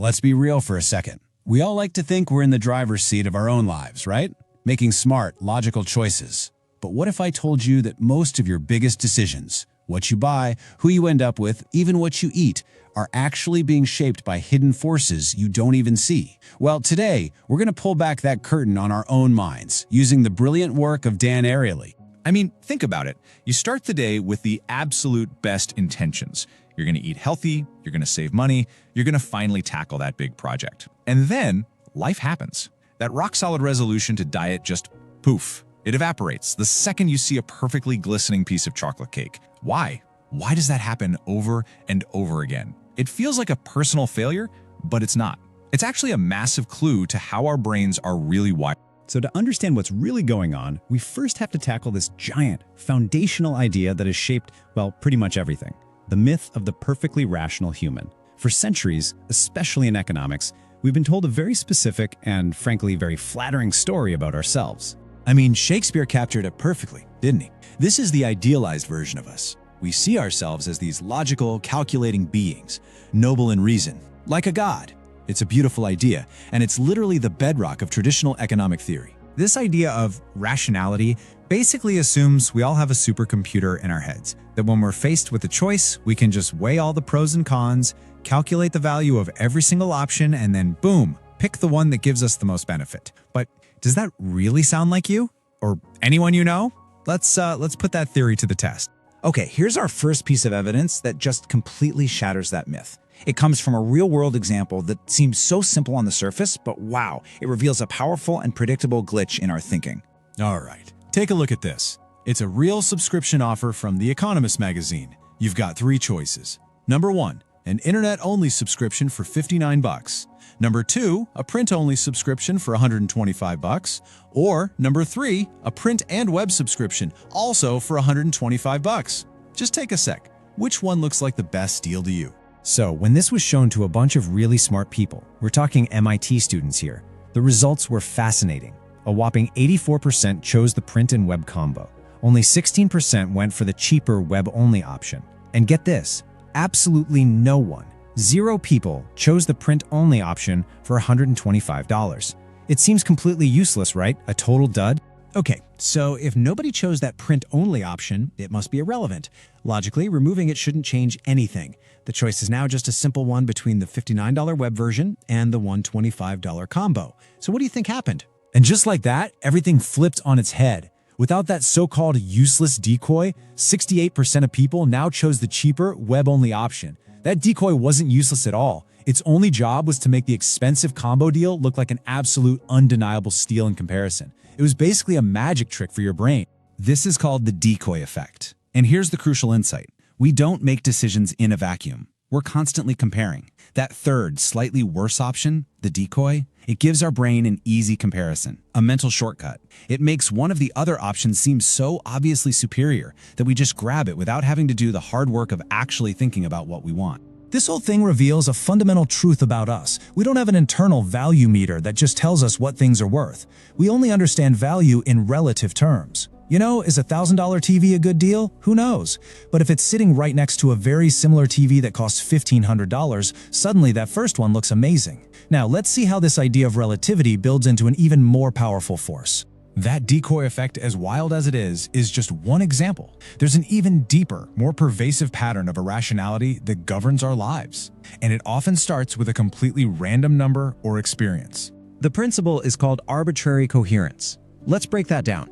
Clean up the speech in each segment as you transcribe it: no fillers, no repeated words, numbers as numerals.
Let's be real for a second. We all like to think we're in the driver's seat of our own lives, right? Making smart, logical choices. But what if I told you that most of your biggest decisions, what you buy, who you end up with, even what you eat, are actually being shaped by hidden forces you don't even see? Well, today, we're going to pull back that curtain on our own minds, using the brilliant work of Dan Ariely. I mean, think about it. You start the day with the absolute best intentions. You're going to eat healthy, you're going to save money, you're going to finally tackle that big project. And then, life happens. That rock-solid resolution to diet just poof. It evaporates the second you see a perfectly glistening piece of chocolate cake. Why? Why does that happen over and over again? It feels like a personal failure, but it's not. It's actually a massive clue to how our brains are really wired. So to understand what's really going on, we first have to tackle this giant, foundational idea that has shaped, well, pretty much everything. The myth of the perfectly rational human. For centuries, especially in economics, we've been told a very specific and, frankly, very flattering story about ourselves. I mean, Shakespeare captured it perfectly, didn't he? This is the idealized version of us. We see ourselves as these logical, calculating beings, noble in reason, like a god. It's a beautiful idea, and it's literally the bedrock of traditional economic theory. This idea of rationality basically assumes we all have a supercomputer in our heads, that when we're faced with a choice, we can just weigh all the pros and cons, calculate the value of every single option, and then boom, pick the one that gives us the most benefit. But does that really sound like you? Or anyone you know? Let's put that theory to the test. Okay, here's our first piece of evidence that just completely shatters that myth. It comes from a real-world example that seems so simple on the surface, but wow, it reveals a powerful and predictable glitch in our thinking. All right, take a look at this. It's a real subscription offer from The Economist magazine. You've got 3 choices. Number 1, an internet-only subscription for $59. Number 2, a print-only subscription for $125. Or number 3, a print and web subscription, also for $125. Just take a sec. Which one looks like the best deal to you? So, when this was shown to a bunch of really smart people, we're talking MIT students here, the results were fascinating. A whopping 84% chose the print and web combo. Only 16% went for the cheaper web-only option. And get this, absolutely no one, 0 people, chose the print-only option for $125. It seems completely useless, right? A total dud? Okay, so if nobody chose that print-only option, it must be irrelevant. Logically, removing it shouldn't change anything. The choice is now just a simple one between the $59 web version and the $125 combo. So what do you think happened? And just like that, everything flipped on its head. Without that so-called useless decoy, 68% of people now chose the cheaper, web-only option. That decoy wasn't useless at all. Its only job was to make the expensive combo deal look like an absolute, undeniable steal in comparison. It was basically a magic trick for your brain. This is called the decoy effect. And here's the crucial insight. We don't make decisions in a vacuum. We're constantly comparing. That third, slightly worse option, the decoy, it gives our brain an easy comparison, a mental shortcut. It makes one of the other options seem so obviously superior that we just grab it without having to do the hard work of actually thinking about what we want. This whole thing reveals a fundamental truth about us. We don't have an internal value meter that just tells us what things are worth. We only understand value in relative terms. You know, is a $1,000 TV a good deal? Who knows? But if it's sitting right next to a very similar TV that costs $1,500, suddenly that first one looks amazing. Now, let's see how this idea of relativity builds into an even more powerful force. That decoy effect, as wild as it is just one example. There's an even deeper, more pervasive pattern of irrationality that governs our lives. And it often starts with a completely random number or experience. The principle is called arbitrary coherence. Let's break that down.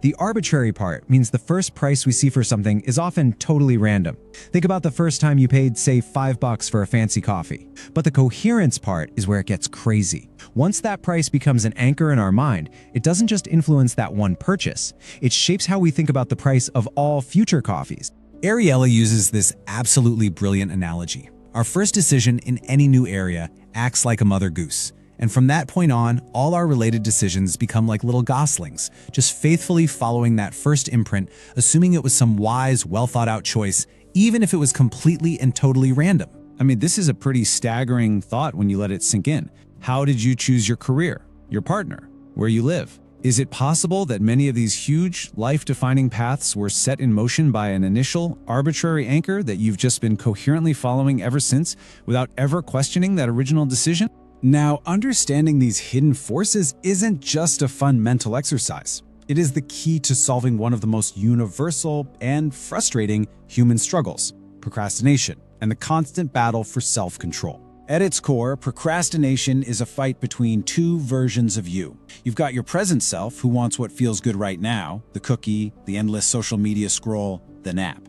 The arbitrary part means the first price we see for something is often totally random. Think about the first time you paid, say, $5 for a fancy coffee. But the coherence part is where it gets crazy. Once that price becomes an anchor in our mind, it doesn't just influence that one purchase. It shapes how we think about the price of all future coffees. Ariely uses this absolutely brilliant analogy. Our first decision in any new area acts like a mother goose. And from that point on, all our related decisions become like little goslings, just faithfully following that first imprint, assuming it was some wise, well-thought-out choice, even if it was completely and totally random. I mean, this is a pretty staggering thought when you let it sink in. How did you choose your career, your partner, where you live, Is it possible that many of these huge, life-defining paths were set in motion by an initial, arbitrary anchor that you've just been coherently following ever since, without ever questioning that original decision? Now, understanding these hidden forces isn't just a fun mental exercise. It is the key to solving one of the most universal and frustrating human struggles: procrastination and the constant battle for self-control. At its core, procrastination is a fight between two versions of you. You've got your present self, who wants what feels good right now, the cookie, the endless social media scroll, the nap.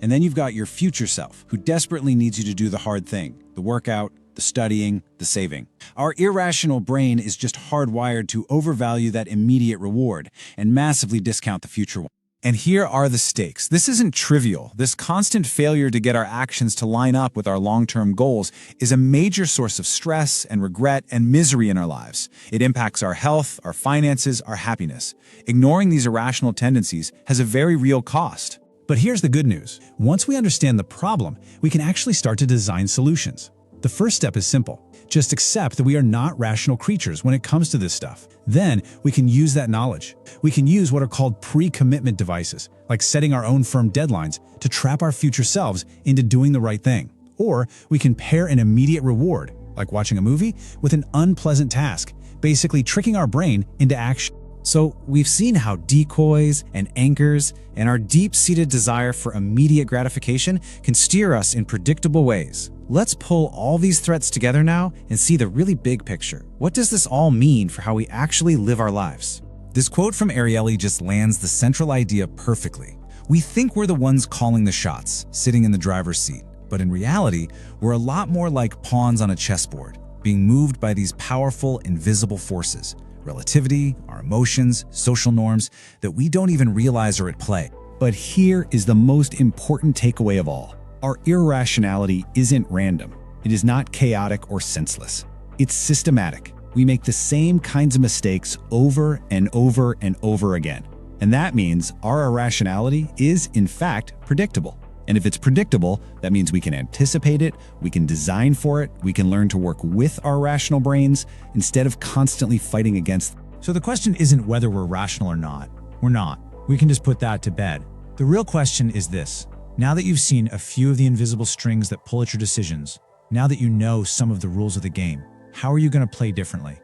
And then you've got your future self, who desperately needs you to do the hard thing, the workout, the studying, the saving. Our irrational brain is just hardwired to overvalue that immediate reward and massively discount the future one. And here are the stakes. This isn't trivial. This constant failure to get our actions to line up with our long-term goals is a major source of stress and regret and misery in our lives. It impacts our health, our finances, our happiness. Ignoring these irrational tendencies has a very real cost. But here's the good news. Once we understand the problem, we can actually start to design solutions. The first step is simple. Just accept that we are not rational creatures when it comes to this stuff. Then we can use that knowledge. We can use what are called pre-commitment devices, like setting our own firm deadlines, to trap our future selves into doing the right thing. Or we can pair an immediate reward, like watching a movie, with an unpleasant task, basically tricking our brain into action. So we've seen how decoys and anchors and our deep-seated desire for immediate gratification can steer us in predictable ways. Let's pull all these threats together now and see the really big picture. What does this all mean for how we actually live our lives? This quote from Ariely just lands the central idea perfectly. We think we're the ones calling the shots, sitting in the driver's seat. But in reality, we're a lot more like pawns on a chessboard, being moved by these powerful, invisible forces: relativity, our emotions, social norms that we don't even realize are at play. But here is the most important takeaway of all. Our irrationality isn't random. It is not chaotic or senseless. It's systematic. We make the same kinds of mistakes over and over and over again. And that means our irrationality is, in fact, predictable. And if it's predictable, that means we can anticipate it, we can design for it, we can learn to work with our rational brains instead of constantly fighting against them. So the question isn't whether we're rational or not. We're not. We can just put that to bed. The real question is this. Now that you've seen a few of the invisible strings that pull at your decisions, now that you know some of the rules of the game, how are you going to play differently?